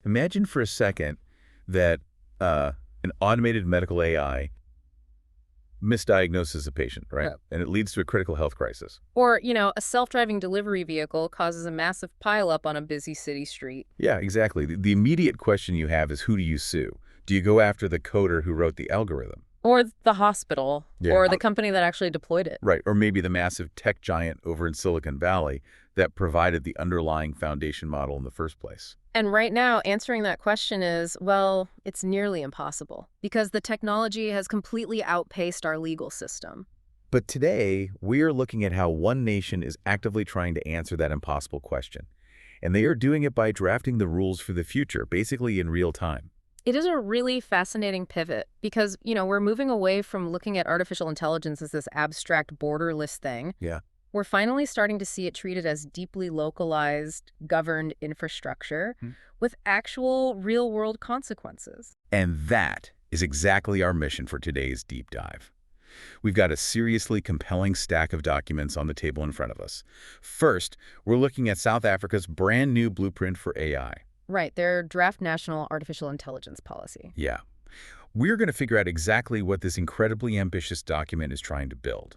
Imagine for a second that an automated medical AI misdiagnoses a patient, right? Yeah. And it leads to a critical health crisis. Or, a self-driving delivery vehicle causes a massive pileup on a busy city street. Yeah, exactly. The immediate question you have is, who do you sue? Do you go after the coder who wrote the algorithm? Or the hospital. Yeah. Or the company that actually deployed it. Right, or maybe the massive tech giant over in Silicon Valley that provided the underlying foundation model in the first place. And right now, answering that question is, well, it's nearly impossible. Because the technology has completely outpaced our legal system. But today, we're looking at how one nation is actively trying to answer that impossible question. And they are doing it by drafting the rules for the future, basically in real time. It is a really fascinating pivot because, we're moving away from looking at artificial intelligence as this abstract, borderless thing. Yeah. We're finally starting to see it treated as deeply localized, governed infrastructure with actual real-world consequences. And that is exactly our mission for today's deep dive. We've got a seriously compelling stack of documents on the table in front of us. First, we're looking at South Africa's brand new blueprint for AI. Right, their draft national artificial intelligence policy. Yeah. We're going to figure out exactly what this incredibly ambitious document is trying to build.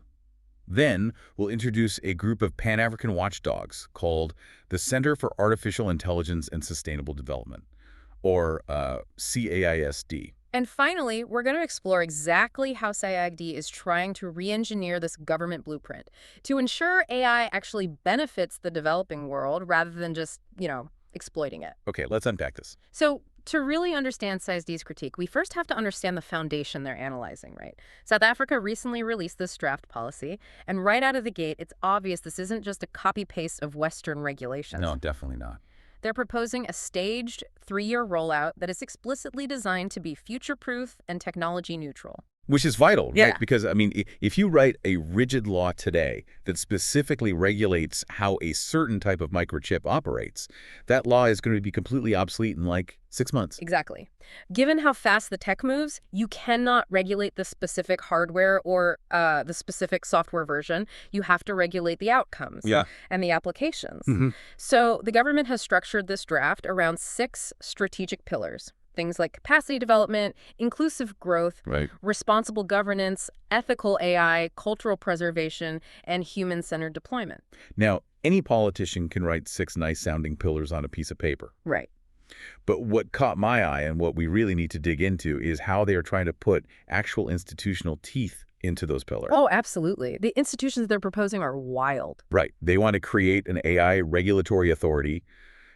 Then, we'll introduce a group of Pan-African watchdogs called the Center for Artificial Intelligence and Sustainable Development, or CAISD. And finally, we're going to explore exactly how CAISD is trying to re-engineer this government blueprint to ensure AI actually benefits the developing world rather than just, exploiting it. Okay, let's unpack this. So to really understand CAISD's critique, we first have to understand the foundation they're analyzing, right? South Africa recently released this draft policy, and right out of the gate, it's obvious this isn't just a copy-paste of Western regulations. No, definitely not. They're proposing a staged 3-year rollout that is explicitly designed to be future-proof and technology neutral. Which is vital, Yeah. right? Because, if you write a rigid law today that specifically regulates how a certain type of microchip operates, that law is going to be completely obsolete in like 6 months. Exactly. Given how fast the tech moves, you cannot regulate the specific hardware or the specific software version. You have to regulate the outcomes and the applications. So the government has structured this draft around 6 strategic pillars. Things like capacity development, inclusive growth, responsible governance, ethical AI, cultural preservation, and human-centered deployment. Now, any politician can write 6 nice-sounding pillars on a piece of paper. Right. But what caught my eye and what we really need to dig into is how they are trying to put actual institutional teeth into those pillars. Oh, absolutely. The institutions they're proposing are wild. Right. They want to create an AI regulatory authority,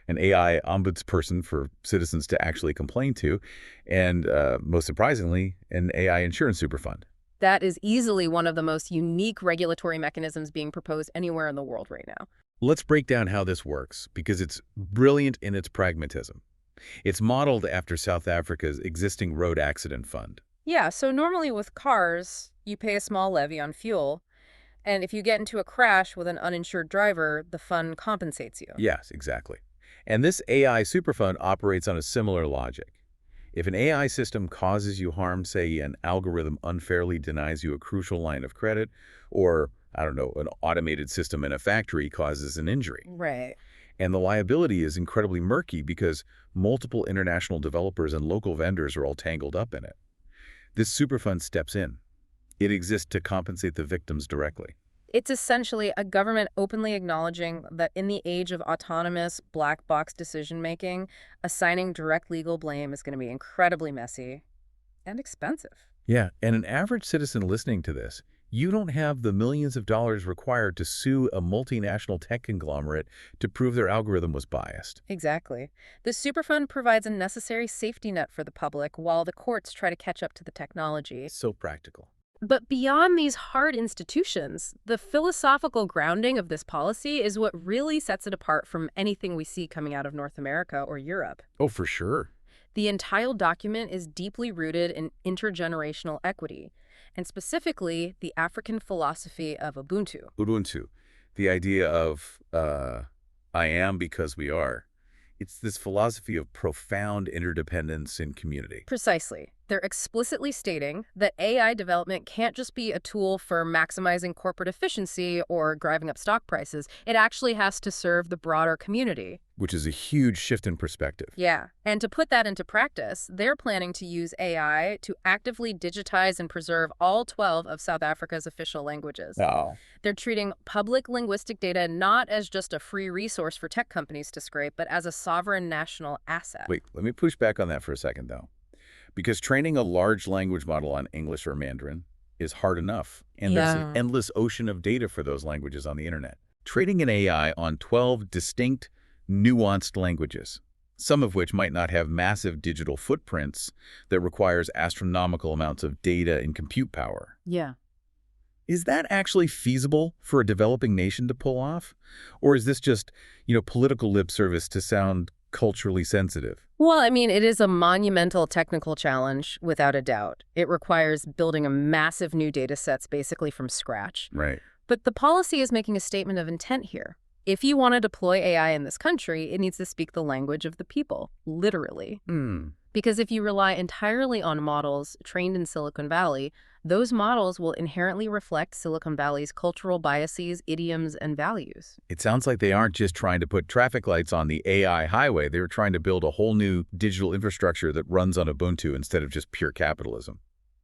an AI Ombudsperson for citizens to actually complain to, and most surprisingly, an AI Insurance Superfund. That is easily one of the most unique regulatory mechanisms being proposed anywhere in the world right now. Let's break down how this works, because it's brilliant in its pragmatism. It's modeled after South Africa's existing road accident fund. Yeah, so normally with cars, you pay a small levy on fuel, and if you get into a crash with an uninsured driver, the fund compensates you. Yes, exactly. And this AI Superfund operates on a similar logic. If an AI system causes you harm, say an algorithm unfairly denies you a crucial line of credit, or, an automated system in a factory causes an injury. Right. And the liability is incredibly murky because multiple international developers and local vendors are all tangled up in it. This Superfund steps in. It exists to compensate the victims directly. It's essentially a government openly acknowledging that in the age of autonomous black box decision-making, assigning direct legal blame is going to be incredibly messy and expensive. Yeah, and an average citizen listening to this, you don't have the millions of dollars required to sue a multinational tech conglomerate to prove their algorithm was biased. Exactly. The Superfund provides a necessary safety net for the public while the courts try to catch up to the technology. So practical. But beyond these hard institutions, the philosophical grounding of this policy is what really sets it apart from anything we see coming out of North America or Europe. Oh, for sure. The entire document is deeply rooted in intergenerational equity, and specifically the African philosophy of Ubuntu. Ubuntu, the idea of I am because we are. It's this philosophy of profound interdependence in community. Precisely. They're explicitly stating that AI development can't just be a tool for maximizing corporate efficiency or driving up stock prices. It actually has to serve the broader community. Which is a huge shift in perspective. Yeah, and to put that into practice, they're planning to use AI to actively digitize and preserve all 12 of South Africa's official languages. Oh. They're treating public linguistic data not as just a free resource for tech companies to scrape, but as a sovereign national asset. Wait, let me push back on that for a second, though. Because training a large language model on English or Mandarin is hard enough, and there's an endless ocean of data for those languages on the internet. Training an AI on 12 distinct, nuanced languages, some of which might not have massive digital footprints that requires astronomical amounts of data and compute power. Yeah. Is that actually feasible for a developing nation to pull off? Or is this just, political lip service to sound culturally sensitive? Well, I mean, it is a monumental technical challenge, without a doubt. It requires building a massive new data sets basically from scratch. Right. But the policy is making a statement of intent here. If you want to deploy AI in this country, it needs to speak the language of the people, literally. Because if you rely entirely on models trained in Silicon Valley, those models will inherently reflect Silicon Valley's cultural biases, idioms, and values. It sounds like they aren't just trying to put traffic lights on the AI highway. They're trying to build a whole new digital infrastructure that runs on Ubuntu instead of just pure capitalism.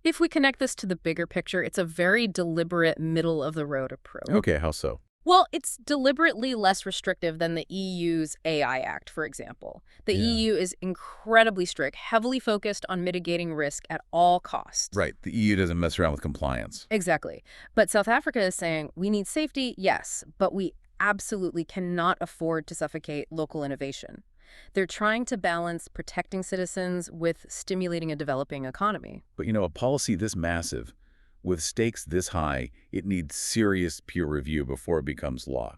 If we connect this to the bigger picture, it's a very deliberate, middle-of-the-road approach. Okay, how so? Well, it's deliberately less restrictive than the EU's AI Act, for example. The EU is incredibly strict, heavily focused on mitigating risk at all costs. Right. The EU doesn't mess around with compliance. Exactly. But South Africa is saying, we need safety, yes, but we absolutely cannot afford to suffocate local innovation. They're trying to balance protecting citizens with stimulating a developing economy. But, a policy this massive, with stakes this high, it needs serious peer review before it becomes law.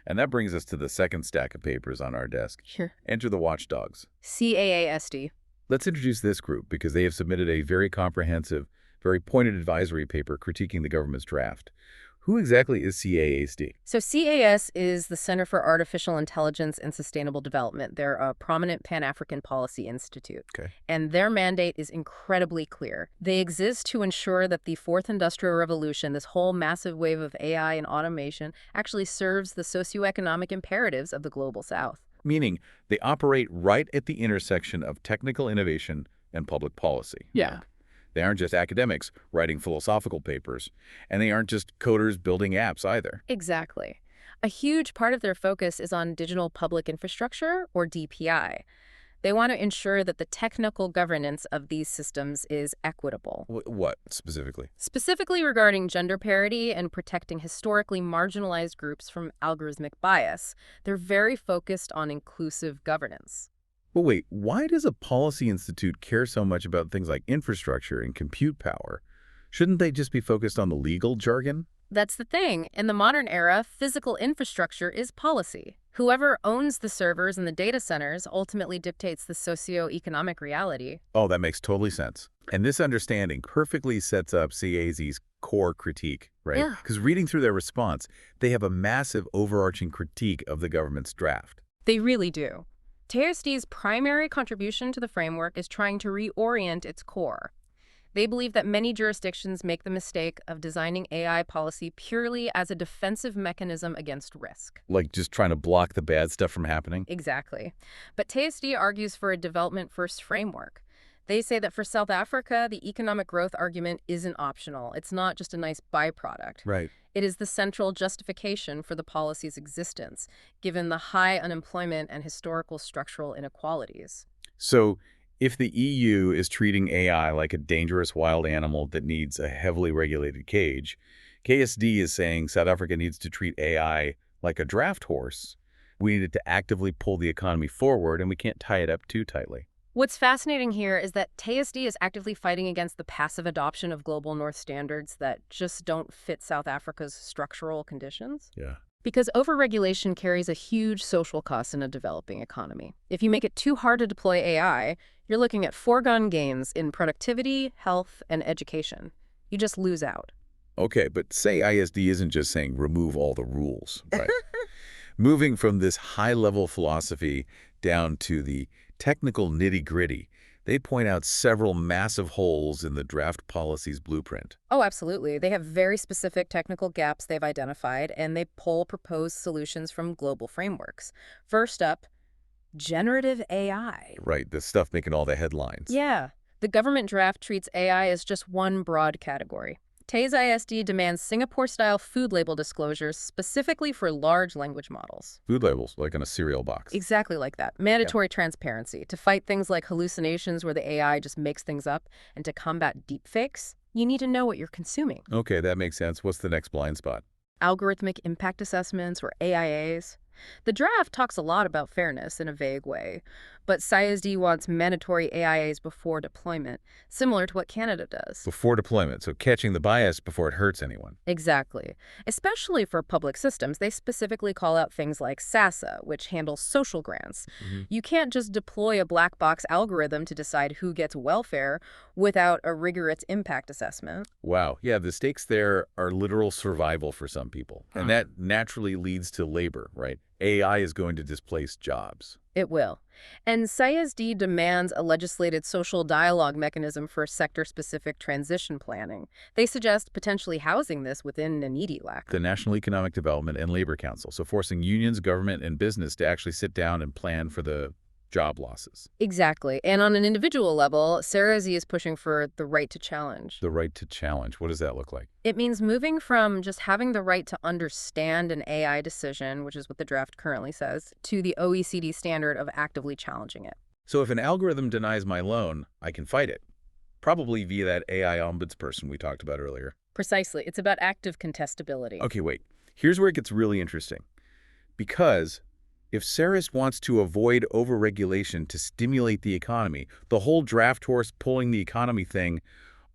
And that brings us to the second stack of papers on our desk. Sure. Enter the watchdogs. CAISD. Let's introduce this group because they have submitted a very comprehensive, very pointed advisory paper critiquing the government's draft. Who exactly is CAISD? So CAS is the Center for Artificial Intelligence and Sustainable Development. They're a prominent Pan-African policy institute. Okay. And their mandate is incredibly clear. They exist to ensure that the fourth industrial revolution, this whole massive wave of AI and automation, actually serves the socioeconomic imperatives of the global south. Meaning they operate right at the intersection of technical innovation and public policy. Yeah. They aren't just academics writing philosophical papers, and they aren't just coders building apps either. Exactly. A huge part of their focus is on digital public infrastructure, or DPI. They want to ensure that the technical governance of these systems is equitable. What specifically? Specifically regarding gender parity and protecting historically marginalized groups from algorithmic bias, they're very focused on inclusive governance. Well, wait, why does a policy institute care so much about things like infrastructure and compute power? Shouldn't they just be focused on the legal jargon? That's the thing. In the modern era, physical infrastructure is policy. Whoever owns the servers and the data centers ultimately dictates the socio-economic reality. Oh, that makes totally sense. And this understanding perfectly sets up CAISD's core critique, right? Yeah. Because reading through their response, they have a massive overarching critique of the government's draft. They really do. CAISD's primary contribution to the framework is trying to reorient its core. They believe that many jurisdictions make the mistake of designing AI policy purely as a defensive mechanism against risk. Like just trying to block the bad stuff from happening? Exactly. But CAISD argues for a development-first framework. They say that for South Africa, the economic growth argument isn't optional. It's not just a nice byproduct. Right. It is the central justification for the policy's existence, given the high unemployment and historical structural inequalities. So if the EU is treating AI like a dangerous wild animal that needs a heavily regulated cage, CAISD is saying South Africa needs to treat AI like a draft horse. We need it to actively pull the economy forward, and we can't tie it up too tightly. What's fascinating here is that CAISD is actively fighting against the passive adoption of global north standards that just don't fit South Africa's structural conditions. Yeah. Because overregulation carries a huge social cost in a developing economy. If you make it too hard to deploy AI, you're looking at foregone gains in productivity, health, and education. You just lose out. Okay, but say ISD isn't just saying remove all the rules, right? Moving from this high-level philosophy down to the technical nitty-gritty, they point out several massive holes in the draft policy's blueprint. Oh, absolutely. They have very specific technical gaps they've identified, and they pull proposed solutions from global frameworks. First up, generative AI. Right, the stuff making all the headlines. Yeah. The government draft treats AI as just one broad category. CAISD demands Singapore-style food label disclosures specifically for large language models. Food labels, like in a cereal box. Exactly like that. Mandatory transparency to fight things like hallucinations where the AI just makes things up, and to combat deepfakes, you need to know what you're consuming. Okay, that makes sense. What's the next blind spot? Algorithmic impact assessments, or AIAs. The draft talks a lot about fairness in a vague way, but CAISD wants mandatory AIAs before deployment, similar to what Canada does. Before deployment, so catching the bias before it hurts anyone. Exactly. Especially for public systems, they specifically call out things like SASA, which handles social grants. You can't just deploy a black box algorithm to decide who gets welfare without a rigorous impact assessment. Wow, yeah, the stakes there are literal survival for some people. And that naturally leads to labor, right? AI is going to displace jobs. It will. And CAISD demands a legislated social dialogue mechanism for sector-specific transition planning. They suggest potentially housing this within an EDLAC. The National Economic Development and Labor Council, so forcing unions, government, and business to actually sit down and plan for the job losses. Exactly. And on an individual level, CAISD is pushing for the right to challenge. The right to challenge. What does that look like? It means moving from just having the right to understand an AI decision, which is what the draft currently says, to the OECD standard of actively challenging it. So if an algorithm denies my loan, I can fight it. Probably via that AI Ombudsperson we talked about earlier. Precisely. It's about active contestability. Okay, wait. Here's where it gets really interesting. Because if CAISD wants to avoid overregulation to stimulate the economy, the whole draft horse pulling the economy thing,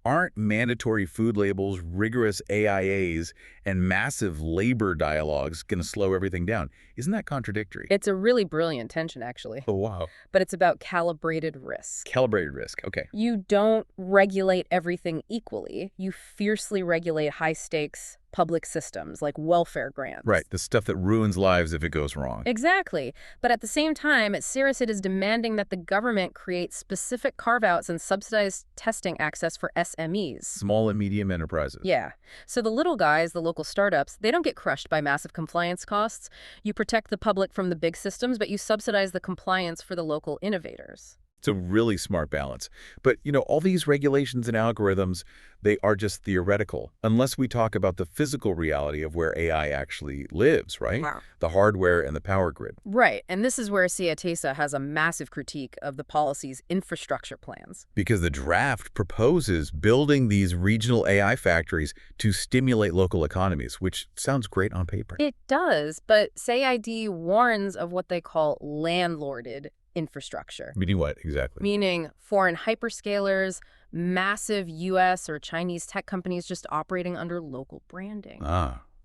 aren't mandatory food labels, rigorous AIAs, and massive labor dialogues going to slow everything down? Isn't that contradictory? It's a really brilliant tension, actually. Oh, wow. But it's about calibrated risk. Calibrated risk, okay. You don't regulate everything equally. You fiercely regulate high-stakes public systems like welfare grants. Right, the stuff that ruins lives if it goes wrong. Exactly. But at the same time, CAISD is demanding that the government create specific carve-outs and subsidized testing access for SMEs. Small and medium enterprises. Yeah. So the little guys, the local startups, they don't get crushed by massive compliance costs. You protect the public from the big systems, but you subsidize the compliance for the local innovators. It's a really smart balance. But, all these regulations and algorithms, they are just theoretical, unless we talk about the physical reality of where AI actually lives, right? Wow. The hardware and the power grid. Right. And this is where CAISD has a massive critique of the policy's infrastructure plans. Because the draft proposes building these regional AI factories to stimulate local economies, which sounds great on paper. It does, but CAISD warns of what they call landlorded infrastructure. Meaning what, exactly? Meaning foreign hyperscalers, massive U.S. or Chinese tech companies just operating under local branding.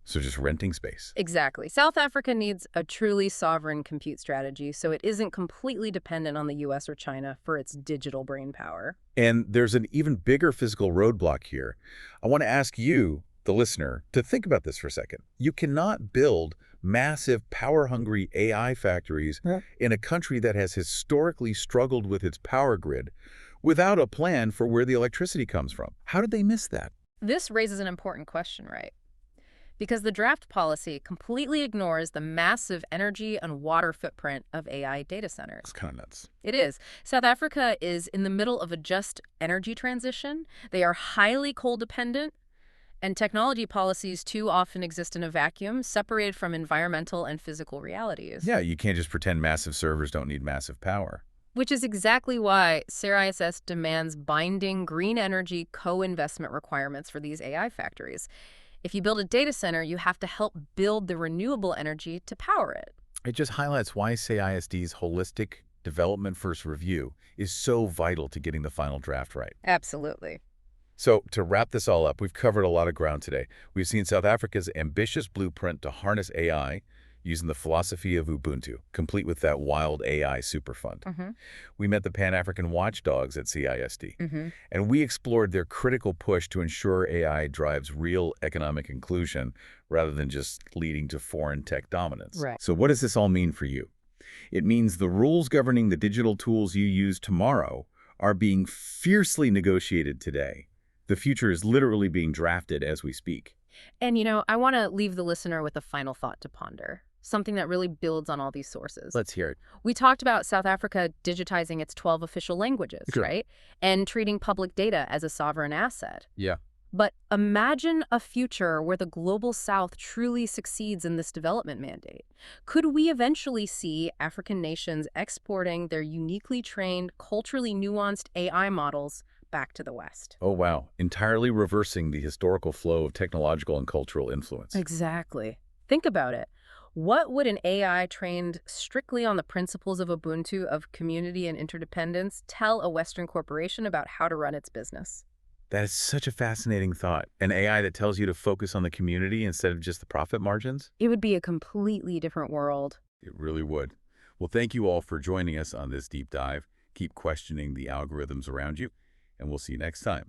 So just renting space. Exactly. South Africa needs a truly sovereign compute strategy, so it isn't completely dependent on the U.S. or China for its digital brainpower. And there's an even bigger physical roadblock here. I want to ask you, the listener, to think about this for a second. You cannot build massive, power-hungry AI factories in a country that has historically struggled with its power grid without a plan for where the electricity comes from. How did they miss that? This raises an important question, right? Because the draft policy completely ignores the massive energy and water footprint of AI data centers. It's kind of nuts. It is. South Africa is in the middle of a just energy transition. They are highly coal-dependent, and technology policies too often exist in a vacuum, separated from environmental and physical realities. Yeah, you can't just pretend massive servers don't need massive power. Which is exactly why CAISD demands binding green energy co-investment requirements for these AI factories. If you build a data center, you have to help build the renewable energy to power it. It just highlights why CAISD's holistic development-first review is so vital to getting the final draft right. Absolutely. So to wrap this all up, we've covered a lot of ground today. We've seen South Africa's ambitious blueprint to harness AI using the philosophy of Ubuntu, complete with that wild AI Superfund. We met the Pan-African watchdogs at CAISD, and we explored their critical push to ensure AI drives real economic inclusion rather than just leading to foreign tech dominance. Right. So what does this all mean for you? It means the rules governing the digital tools you use tomorrow are being fiercely negotiated today. The future is literally being drafted as we speak. And, I want to leave the listener with a final thought to ponder, something that really builds on all these sources. Let's hear it. We talked about South Africa digitizing its 12 official languages, Sure. right? And treating public data as a sovereign asset. Yeah. But imagine a future where the global South truly succeeds in this development mandate. Could we eventually see African nations exporting their uniquely trained, culturally nuanced AI models back to the West? Oh, wow. Entirely reversing the historical flow of technological and cultural influence. Exactly. Think about it. What would an AI trained strictly on the principles of Ubuntu, of community and interdependence, tell a Western corporation about how to run its business? That is such a fascinating thought. An AI that tells you to focus on the community instead of just the profit margins? It would be a completely different world. It really would. Well, thank you all for joining us on this deep dive. Keep questioning the algorithms around you, and we'll see you next time.